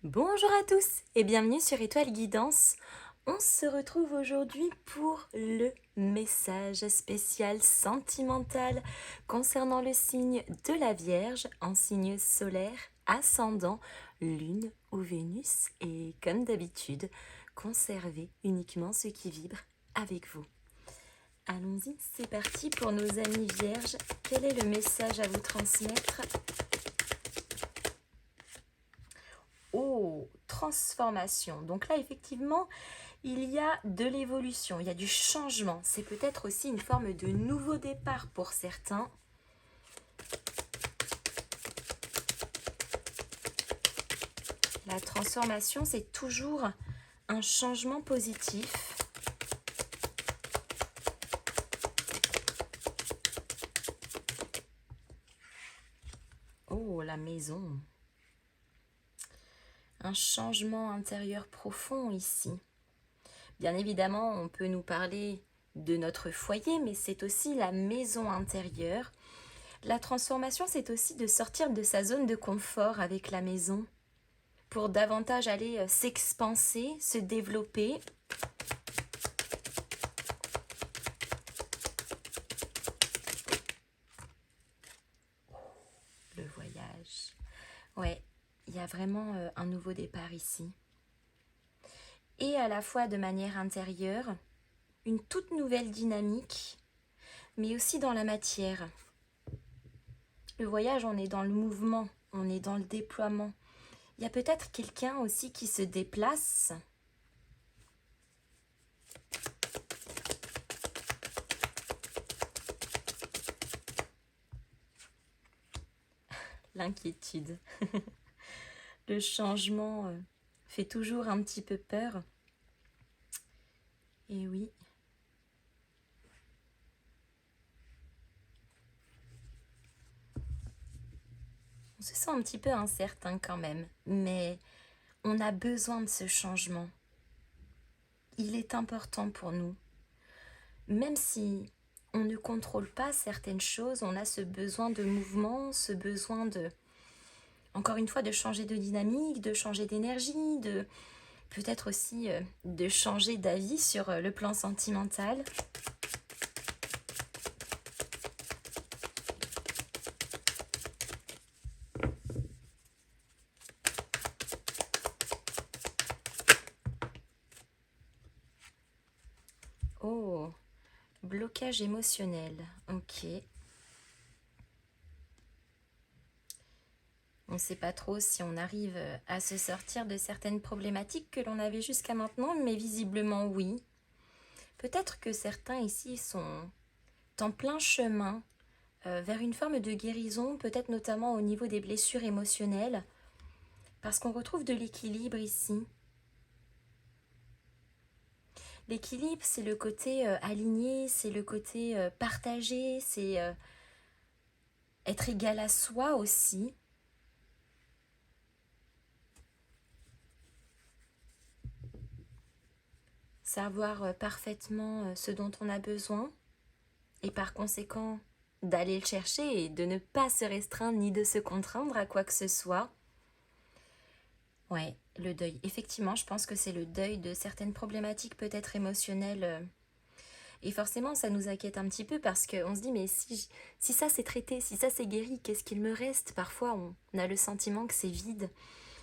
Bonjour à tous et bienvenue sur Étoile Guidance. On se retrouve aujourd'hui pour le message spécial sentimental concernant le signe de la Vierge en signe solaire, ascendant, Lune ou Vénus. Et comme d'habitude, conservez uniquement ce qui vibre avec vous. Allons-y, c'est parti pour nos amis Vierges. Quel est le message à vous transmettre ? Oh, transformation. Donc là, effectivement, il y a de l'évolution, il y a du changement. C'est peut-être aussi une forme de nouveau départ pour certains. La transformation, c'est toujours un changement positif. Oh, la maison. Un changement intérieur profond ici. Bien évidemment, on peut nous parler de notre foyer, mais c'est aussi la maison intérieure. La transformation, c'est aussi de sortir de sa zone de confort avec la maison pour davantage aller s'expanser, se développer. Le voyage. Ouais, il y a vraiment un nouveau départ ici. Et à la fois de manière intérieure, une toute nouvelle dynamique, mais aussi dans la matière. Le voyage, on est dans le mouvement, on est dans le déploiement. Il y a peut-être quelqu'un aussi qui se déplace. L'inquiétude. Le changement fait toujours un petit peu peur. Et oui. On se sent un petit peu incertain quand même, mais on a besoin de ce changement. Il est important pour nous. Même si on ne contrôle pas certaines choses, on a ce besoin de mouvement, ce besoin de, encore une fois, de changer de dynamique, de changer d'énergie, de peut-être aussi de changer d'avis sur le plan sentimental. Oh, blocage émotionnel, ok. On ne sait pas trop si on arrive à se sortir de certaines problématiques que l'on avait jusqu'à maintenant, mais visiblement oui. Peut-être que certains ici sont en plein chemin vers une forme de guérison, peut-être notamment au niveau des blessures émotionnelles, parce qu'on retrouve de l'équilibre ici. L'équilibre, c'est le côté aligné, c'est le côté partagé, c'est être égal à soi aussi. Savoir parfaitement ce dont on a besoin et par conséquent d'aller le chercher et de ne pas se restreindre ni de se contraindre à quoi que ce soit. Ouais, le deuil. Effectivement, je pense que c'est le deuil de certaines problématiques peut-être émotionnelles. Et forcément, ça nous inquiète un petit peu parce qu'on se dit, mais si ça c'est traité, si ça c'est guéri, qu'est-ce qu'il me reste? Parfois, on a le sentiment que c'est vide.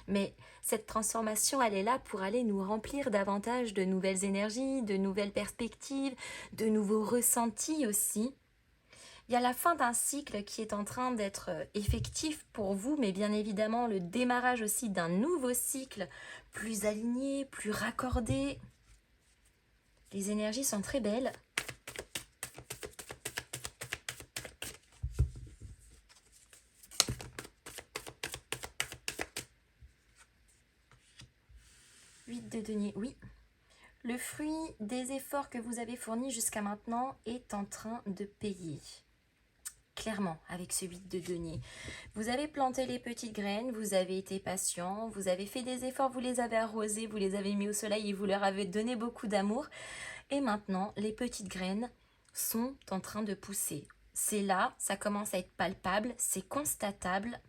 Mais cette transformation, elle est là pour aller nous remplir davantage de nouvelles énergies, de nouvelles perspectives, de nouveaux ressentis aussi. Il y a la fin d'un cycle qui est en train d'être effectif pour vous, mais bien évidemment le démarrage aussi d'un nouveau cycle plus aligné, plus raccordé. Les énergies sont très belles. Huit de denier, oui. Le fruit des efforts que vous avez fournis jusqu'à maintenant est en train de payer. Clairement, avec ce 8 de denier. Vous avez planté les petites graines, vous avez été patient, vous avez fait des efforts, vous les avez arrosés, vous les avez mis au soleil et vous leur avez donné beaucoup d'amour. Et maintenant, les petites graines sont en train de pousser. C'est là, ça commence à être palpable, c'est constatable.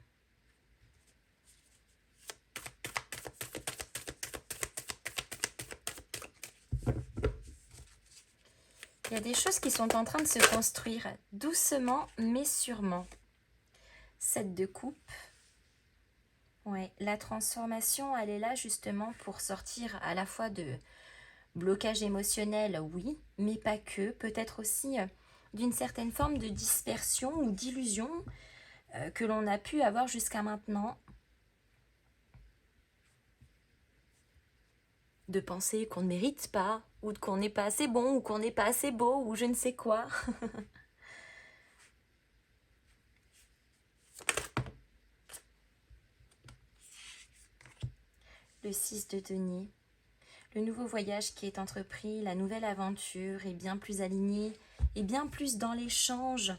Il y a des choses qui sont en train de se construire doucement mais sûrement. 7 de coupe. Ouais, la transformation, elle est là justement pour sortir à la fois de blocage émotionnel, oui, mais pas que. Peut-être aussi d'une certaine forme de dispersion ou d'illusion que l'on a pu avoir jusqu'à maintenant. De penser qu'on ne mérite pas, ou qu'on n'est pas assez bon, ou qu'on n'est pas assez beau, ou je ne sais quoi. Le 6 de denier. Le nouveau voyage qui est entrepris, la nouvelle aventure est bien plus alignée et bien plus dans l'échange.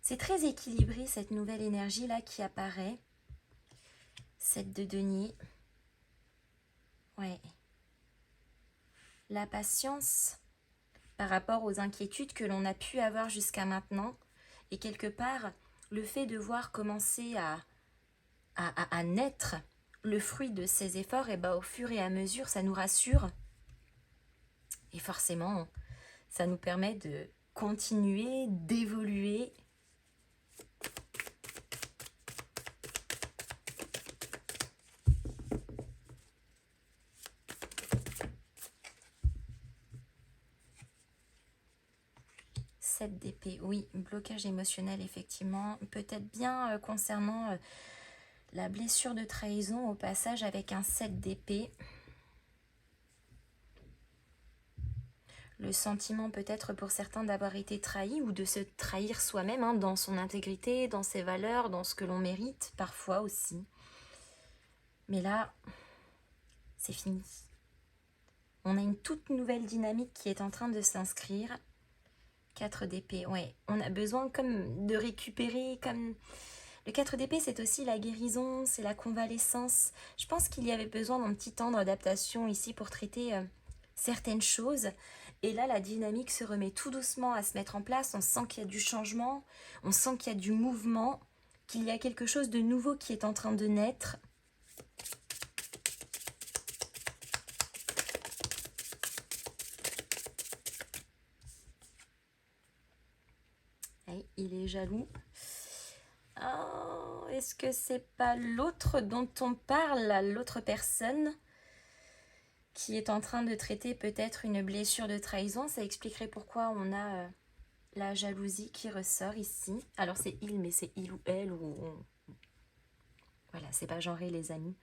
C'est très équilibré cette nouvelle énergie-là qui apparaît. 7 de denier. Ouais. La patience par rapport aux inquiétudes que l'on a pu avoir jusqu'à maintenant. Et quelque part, le fait de voir commencer à naître le fruit de ces efforts, et au fur et à mesure, ça nous rassure. Et forcément, ça nous permet de continuer, d'évoluer. Sept d'épée, oui, blocage émotionnel, effectivement. Peut-être bien concernant la blessure de trahison au passage avec un 7 d'épée. Le sentiment peut-être pour certains d'avoir été trahi ou de se trahir soi-même dans son intégrité, dans ses valeurs, dans ce que l'on mérite, parfois aussi. Mais là, c'est fini. On a une toute nouvelle dynamique qui est en train de s'inscrire. 4 d'épée, ouais. On a besoin comme de récupérer, comme... Le 4 d'épée, c'est aussi la guérison, c'est la convalescence. Je pense qu'il y avait besoin d'un petit temps d'adaptation ici pour traiter certaines choses. Et là, la dynamique se remet tout doucement à se mettre en place. On sent qu'il y a du changement, on sent qu'il y a du mouvement, qu'il y a quelque chose de nouveau qui est en train de naître. Hey, il est jaloux. Oh, est-ce que c'est pas l'autre dont on parle, l'autre personne qui est en train de traiter peut-être une blessure de trahison? Ça expliquerait pourquoi on a la jalousie qui ressort ici. Alors c'est il, mais c'est il ou elle ou... Voilà, c'est pas genré les amis.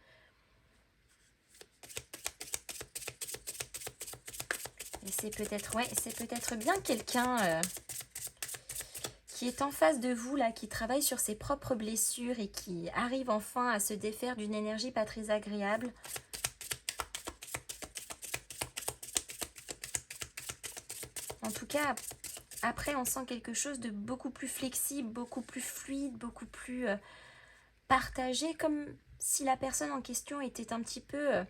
Et c'est peut-être bien quelqu'un qui est en face de vous, là, qui travaille sur ses propres blessures et qui arrive enfin à se défaire d'une énergie pas très agréable. En tout cas, après, on sent quelque chose de beaucoup plus flexible, beaucoup plus fluide, beaucoup plus partagé, comme si la personne en question était un petit peu...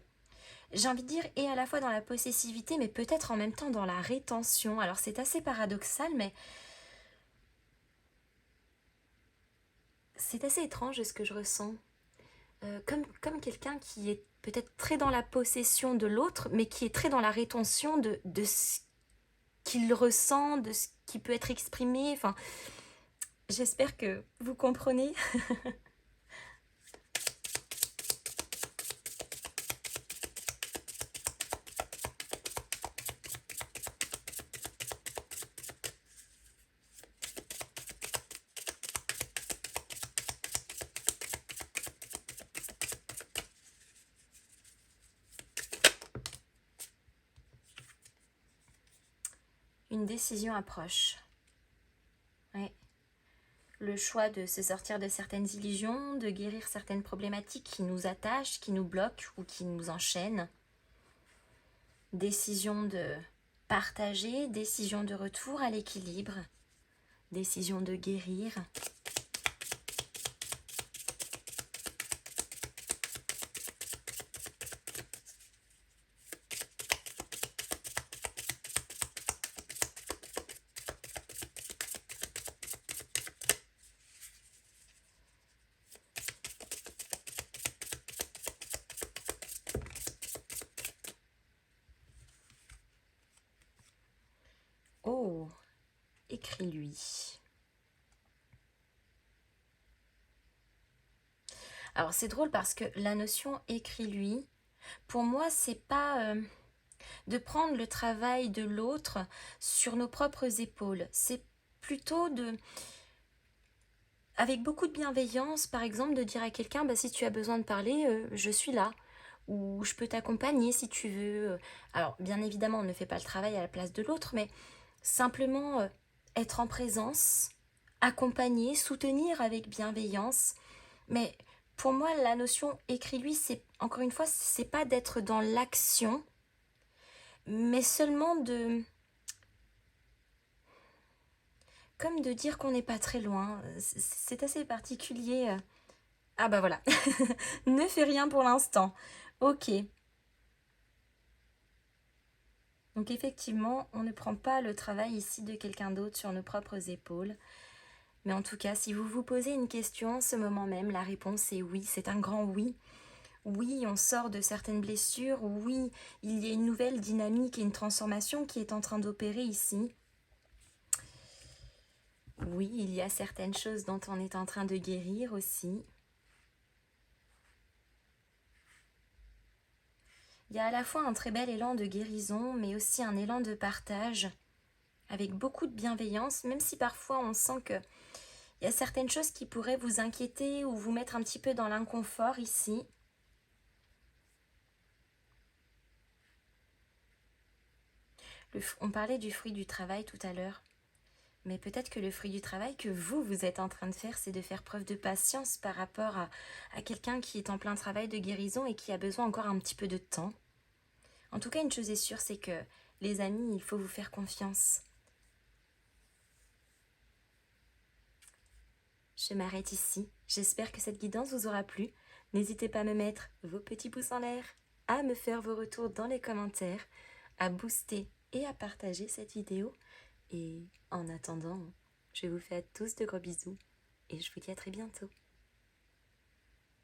j'ai envie de dire, et à la fois dans la possessivité, mais peut-être en même temps dans la rétention. Alors c'est assez paradoxal, mais c'est assez étrange ce que je ressens. Comme quelqu'un qui est peut-être très dans la possession de l'autre, mais qui est très dans la rétention de ce qu'il ressent, de ce qui peut être exprimé. Enfin, j'espère que vous comprenez. Une décision approche. Ouais. Le choix de se sortir de certaines illusions, de guérir certaines problématiques qui nous attachent, qui nous bloquent ou qui nous enchaînent. Décision de partager, décision de retour à l'équilibre, décision de guérir. Oh, écris-lui. Alors c'est drôle parce que la notion écris-lui, pour moi, c'est pas de prendre le travail de l'autre sur nos propres épaules. C'est plutôt de, avec beaucoup de bienveillance, par exemple, de dire à quelqu'un, bah, si tu as besoin de parler, je suis là. Ou je peux t'accompagner si tu veux. Alors, bien évidemment, on ne fait pas le travail à la place de l'autre, mais simplement être en présence, accompagner, soutenir avec bienveillance. Mais pour moi, la notion écris-lui, c'est encore une fois, c'est pas d'être dans l'action, mais seulement de, comme de dire qu'on n'est pas très loin. C'est assez particulier. Ah bah voilà, ne fais rien pour l'instant. Ok. Donc effectivement, on ne prend pas le travail ici de quelqu'un d'autre sur nos propres épaules. Mais en tout cas, si vous vous posez une question en ce moment même, la réponse est oui, c'est un grand oui. Oui, on sort de certaines blessures, oui, il y a une nouvelle dynamique et une transformation qui est en train d'opérer ici. Oui, il y a certaines choses dont on est en train de guérir aussi. Il y a à la fois un très bel élan de guérison, mais aussi un élan de partage, avec beaucoup de bienveillance, même si parfois on sent que il y a certaines choses qui pourraient vous inquiéter ou vous mettre un petit peu dans l'inconfort ici. On parlait du fruit du travail tout à l'heure. Mais peut-être que le fruit du travail que vous êtes en train de faire, c'est de faire preuve de patience par rapport à quelqu'un qui est en plein travail de guérison et qui a besoin encore un petit peu de temps. En tout cas, une chose est sûre, c'est que les amis, il faut vous faire confiance. Je m'arrête ici. J'espère que cette guidance vous aura plu. N'hésitez pas à me mettre vos petits pouces en l'air, à me faire vos retours dans les commentaires, à booster et à partager cette vidéo. Et en attendant, je vous fais à tous de gros bisous et je vous dis à très bientôt.